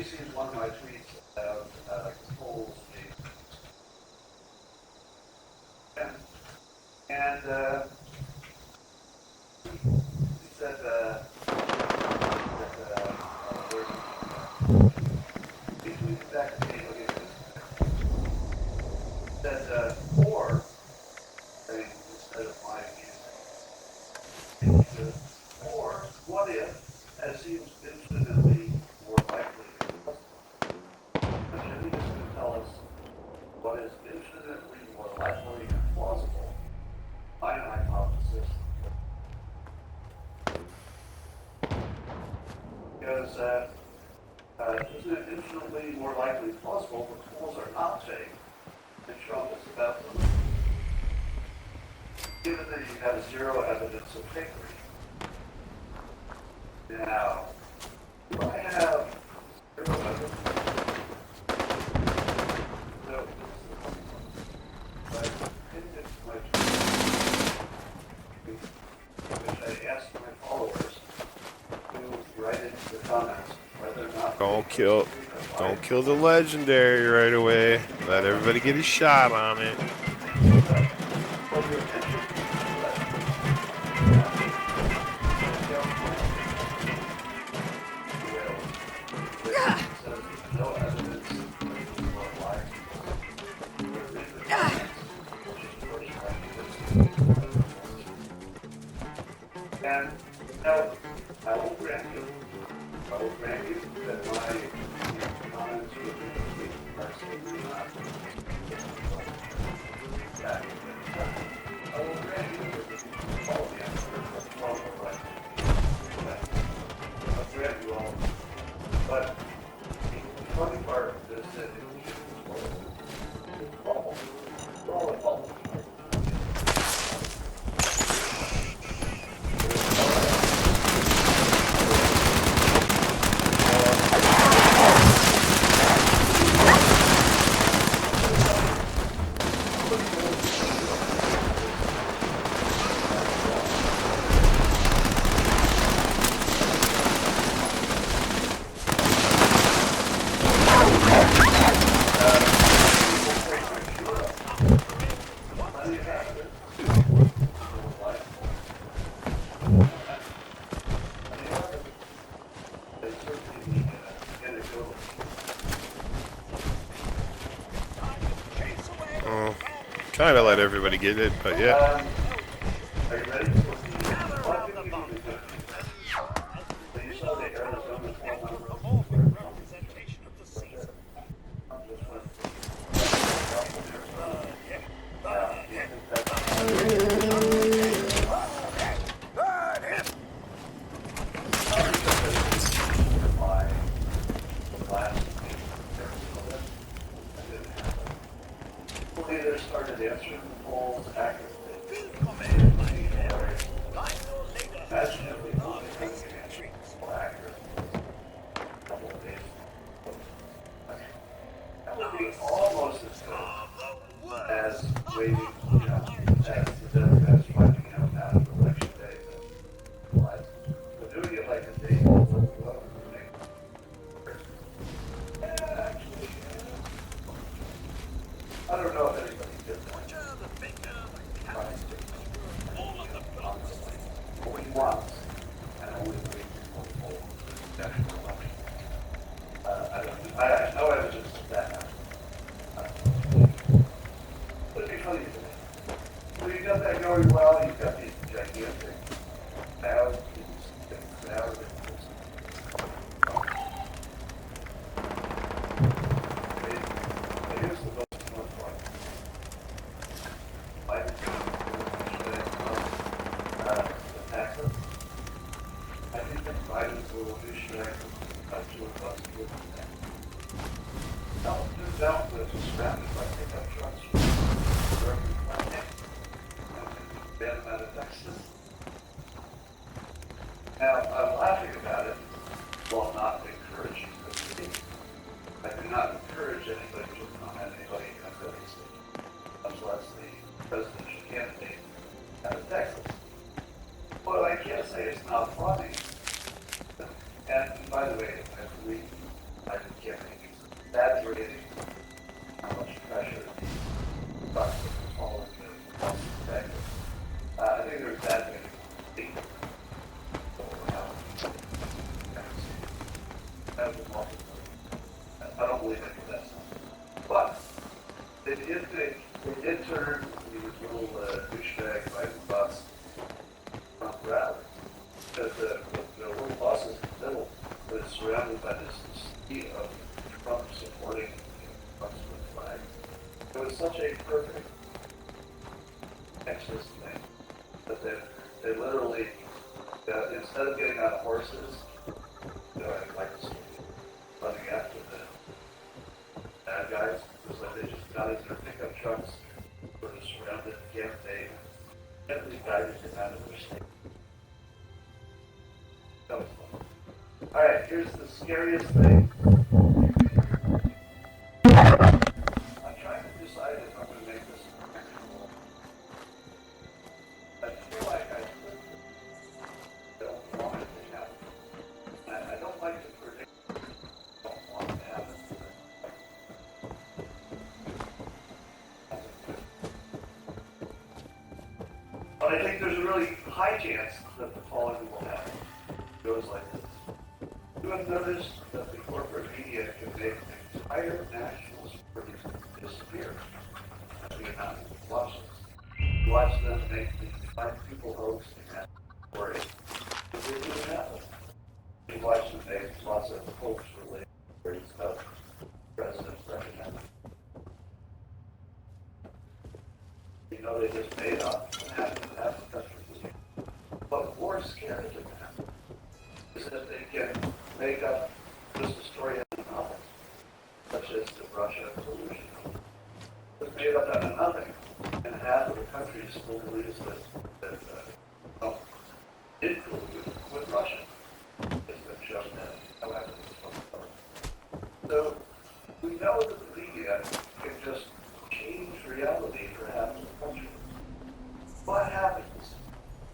Maybe seen one of my tweets about polls being and he said that he tweeted back to me, okay, said or instead of my views, or what if, as seems infinitely more likely, Jimmy is going to tell us what is infinitely more likely and plausible. My hypothesis, because isn't it infinitely more likely plausible that polls are not fake and Trump is about them? Given that you have zero evidence of fakery. Now, do I have zero evidence? No, but which I asked my followers to write into the comments whether or not Don't kill the legendary right away. Let everybody get a shot on it. And now, I will grant you that my comments would be are simply not that. I will grant you that all the answers are probably right. I'll grant you all. But the funny part of this is that it's all involved. Kind of let everybody get it, but yeah. Are you ready? You saw the Arizona They started answering the polls accurately. Imagine if we only had the answers accurately. A couple of days. That would be almost as good as waiting, as the Democrats finding out after election day. But doing it like a day before the vote. Actually, I don't know if anybody did that. Only once, and only the week before the poll. National election. I have no evidence of that happening. But it'd be funny to me. So you got that going well, you've got these gigantic crowds, here's the most important part. Biden the taxes. I think that Biden's little douchebag got to a bus with that. Now, turns out that it's surrounded by pickup trucks from every planet. Bad amount of taxes. Now, I'm laughing about it while not encouraging the debate. I do not encourage anybody to comment anybody against much less the presidential candidate out of Texas. But I can't say it's not funny. And by the way, I believe I can't make it exaggerating how much pressure the bucks are falling to the perspective. I think they're exaggerating I don't believe any of that stuff. But they did turn these little douchebags by the bus around. Because the little buses in the middle was surrounded by this sea of Trump supporting Trump's flag. It was such a perfect Exodus thing that they literally, instead of getting on horses, like running after the bad guys, it was like they just got into their pickup trucks, sort of surrounded the campaign, and these guys get out of their state. That was fun. All right, here's the scariest thing. I'm trying to decide if I'm going to make this actual. I feel like I don't want it to happen. I don't like to predict. I don't want it to happen. But I think there's a really high chance that the following will happen. It goes like this. You have noticed that the corporate media can make entire national stories disappear. We are not watching. Watch them make the five people hoax and stories. It didn't happen. You watch them make lots of hoax related stories about presidents recommending. You know, they just made up half the country. But more scary than that is that they can make up just a story out of nothing, such as the Russia collusion. It's made up out of nothing, and half of the country still believes that Trump did collude with Russia. It's been shown that, however, so we know that the media can just change reality for half of the country. What happens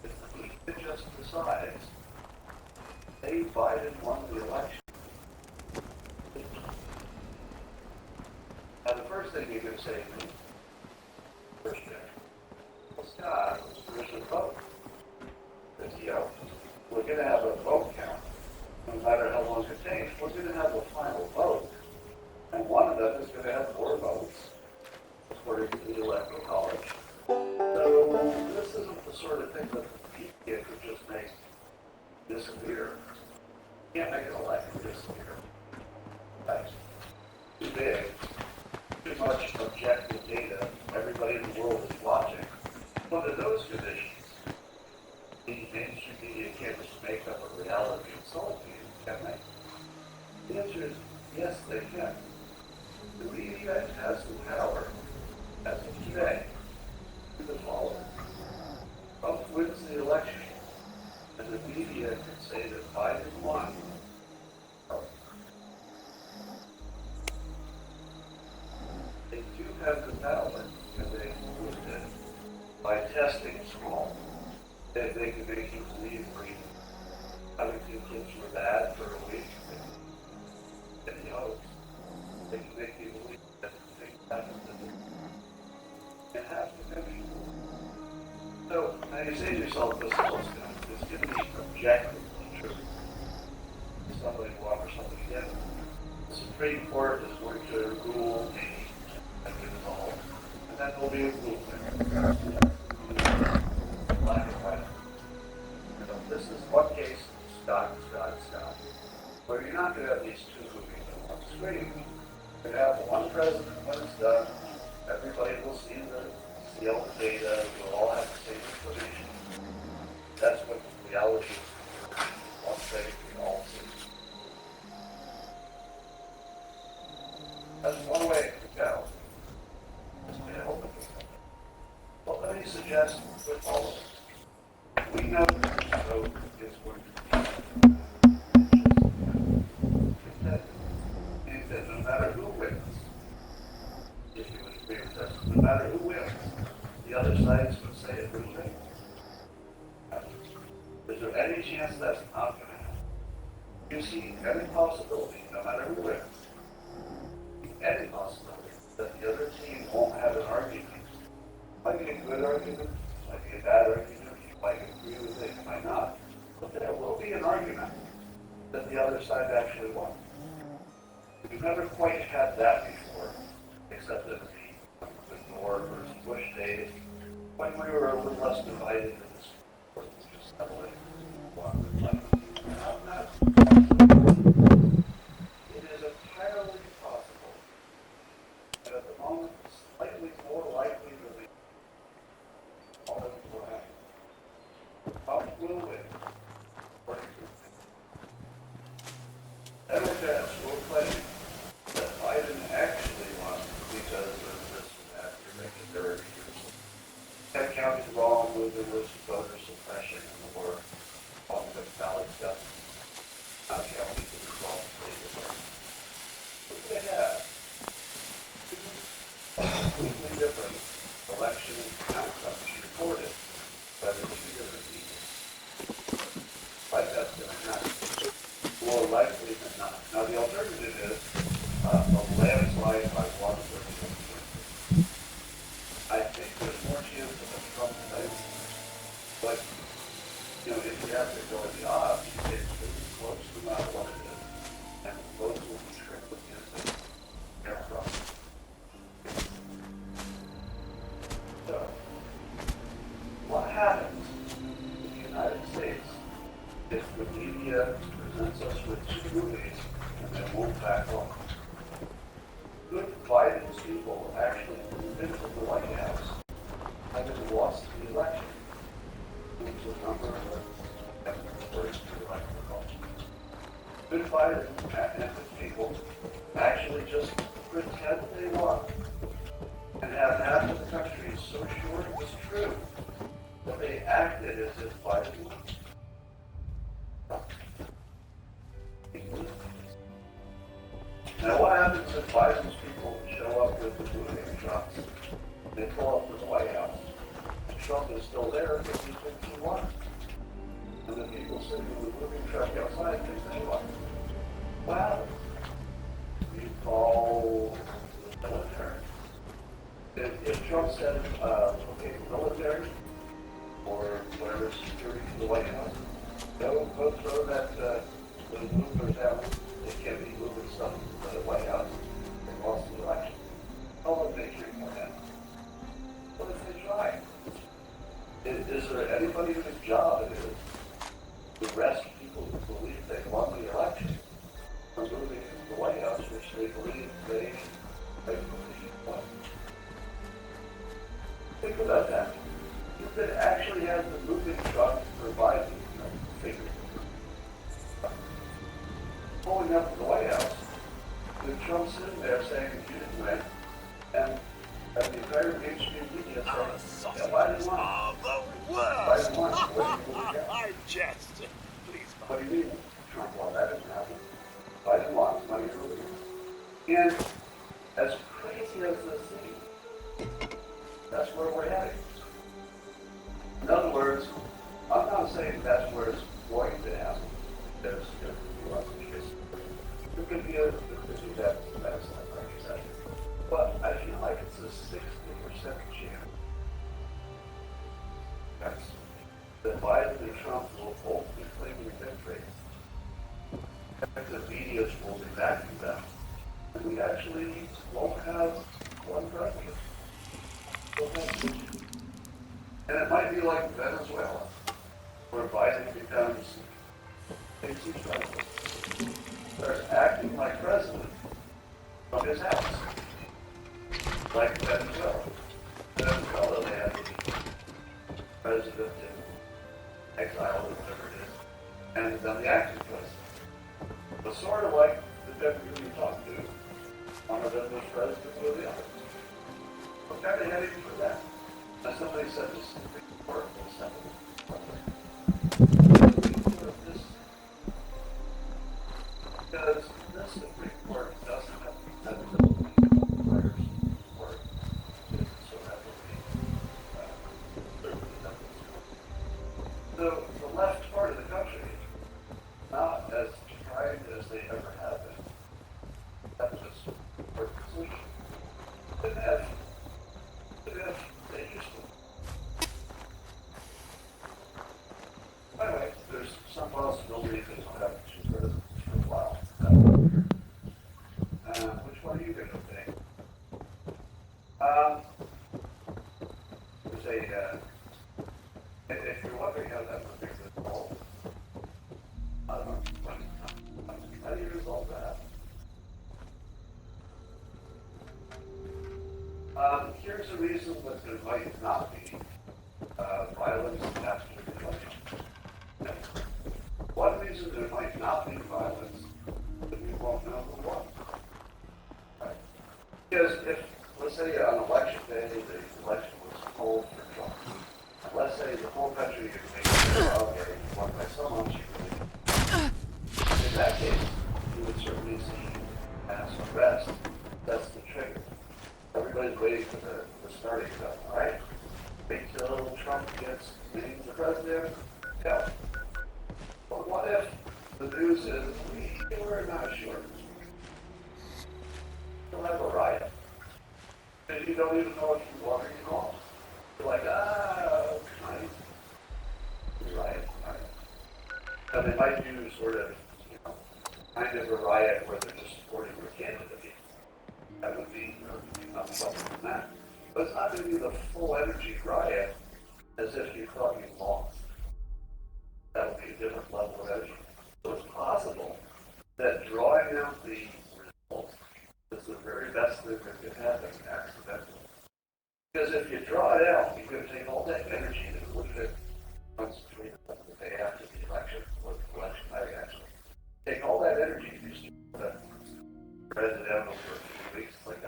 if the media just decides they Biden won the election? Now, the first thing you're going to say to me, first thing, well, Scott, where's the vote? Because, we're going to have a vote count. No matter how long it takes, we're going to have a final vote. And one of them is going to have more votes, according to the Electoral College. So, this isn't the sort of thing that the media could just make disappear. You can't make an election disappear. That's too big. Too much objective data. Everybody in the world is watching. Under those conditions, the mainstream media can't just make up a reality and sell it to you, can they? The answer is yes, they can. The media has the power, as of today, to the following. Trump wins the election, and the media can say that Biden won. They do have the power, and they proved it by testing small. They can make you believe for having two kids were bad for a week. And they can make you believe that things happen to them. And have to finish. So now you say to yourself, this is what's going to be objectively true. Somebody will offer something again. The Supreme Court is going to rule and resolve, and then there'll be a movement. Black and white. This is one case, Scott, where you're not going to have these two movies on one screen. You're going to have one president when it's done. Everybody will see all the data. We'll all have the same information. That's what reality is. One thing we all see. That's one way to go. Well, let me suggest with all of it. We know that the vote is going to be competitive. Means that no matter who wins, if you would agree with us, no matter who wins, the other side is going to say it was rigged. Is there any chance that's not going to happen? You see any possibility, no matter who wins, bad argument. You might agree with it, you might not. But there will be an argument that the other side actually won. We've never quite had that before, except in the Gore versus Bush days, when we were a little less divided in this court, just heavily one. It is entirely possible, and at the moment, slightly more likely than the all of it will happen. Trump will win. Democrats will claim that Biden actually won because of this and that irregularities. That counted wrong with the risk of voter suppression and the war on the ballot stuff. Not counting the result of the But they have completely different election outcomes reported by the two different people. Like that's going to happen. More likely than not. Now the alternative is a landslide by 1/3. I think there's more chance of a Trump thing, but if you have to go in the odds, it's pretty close no matter what it is, and the votes will be tricked against it. So, what happens in the United States if the media presents us with two movies and they won't back off? Could Biden's people actually move into the White House having lost the election? Which is a number of words to the right culture. Could Biden and his people actually just pretend they won and have half of the country so sure it was true that they acted as if Biden won? Now, what happens if Biden's people show up with the moving trucks? They pull up to the White House. Trump is still there because he's been won. And the people sitting in the moving truck outside think they won. Wow. You call the military. If Trump said, okay, military, or whatever security for the White House, go throw that the movers out. They can't be moving stuff to the White House. They lost the election. How would they treat that? What if they try? Is there anybody whose job it is to arrest people who believe they won the election from moving into the White House, which they believe they won? Think about that. You could actually have the moving truck for Biden, pulling up to the White House, with Trump sitting there saying that you didn't win, and the entire mainstream media saying, yeah, Biden won. Biden won. I jest. Please, what do you mean, Trump won? That didn't happen. Biden won. Money earlier. And as crazy as this seems, that's where we're heading. In other words, I'm not saying that's where it's going to happen. There's going to be lots of cases. There could be that landslide, like you said. But I feel like it's a 60% chance that Biden and Trump will both be claiming victory. The medias will be backing them. And we actually won't have one president. We'll have two. And it might be like Venezuela, where Biden becomes president. Starts acting like president from his house. Like Venezuela. Venezuela, they have the president in exile, or whatever it is, and then the acting president. But sort of like the deputy we talked to, one of them was president of the other. We're kind of heading for that. Now somebody said this in the big court will settle this. Because this Supreme Court doesn't have players work. So that would be the left part of the country, not as tried as they ever have been. That was a work solution. If they used to. that. Here's a reason that there might not be violence after the election. One reason there might not be violence that we won't know who won. Right? Because if, let's say on election day, the election was called for Trump, and let's say the whole country is making okay, he won by so much, in that case, you would certainly see mass arrest. That's the trigger. Everybody's waiting for the starting gun, all right? Wait till Trump gets named the president. Yeah. But what if the news is, we're not sure? You'll have a riot. And you don't even know if you won or you lost. You're like, nice. Riot, right? And they might do sort of, kind of a riot where they're just supporting your candidate. That would be, not something than that. But it's not going to be the full energy riot as if you thought you lost. That would be a different level of energy. So it's possible that drawing out the results is the very best thing that could happen accidentally. Because if you draw it out, you're going to take all that energy that would have been concentrated on the day after the election, or the election night actually. Take all that energy you used to spread it out over a few weeks, like,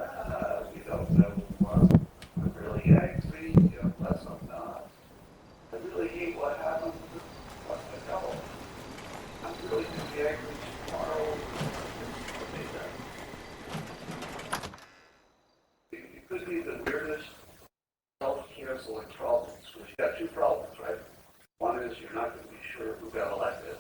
we don't know who won. I'm really angry, let's hope not. I really hate what happened. What's the devil? I'm really going to be angry tomorrow. It could be the weirdest self-canceling problems, which you got two problems, right? One is you're not going to be sure who got elected.